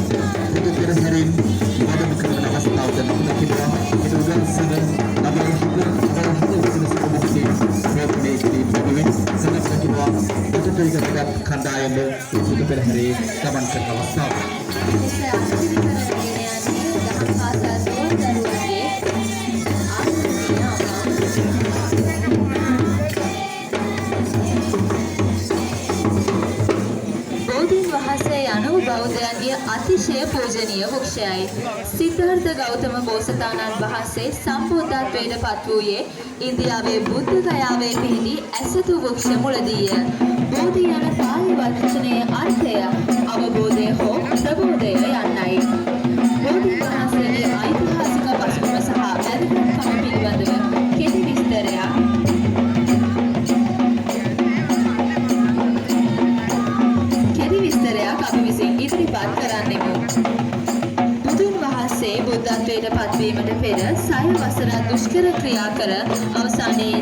Budu perharian wadam kerana asal dan kita udah sudah tapi itu sudah sebukti sebab ini bagi sangat kita itu juga kanda yang budu perhari kapan kerana asal. බෞද්ධයන්ගේ අතිශය පූජනීය වෘක්ෂයයි. සිද්ධාර්ථ ගෞතම බෝසතාණන් වහන්සේ සම්බුද්ධත්වයට පත් වූයේ ඉන්දියාවේ බුද්ධ ගයාවේ පිහිටි ඇසතු වෘක්ෂ මුලදීය. බෝධි යන පාලි වචනයේ අර්ථය අවබෝධය හෝ ප්‍රබෝධය යන්නයි. බෝධි වහන්සේගේ ඓතිහාසික පසුබිම සහ වැදගත්කම පිළිබඳව කෙටි විස්තරයක් අපි විසින් ඉදිරිපත් කරන්නෙමු. බුදුන් වහන්සේ බුද්ධත්වයට පත්වීමට පෙර 6 වසරක් දුෂ්කර ක්‍රියා කර අවසානයේ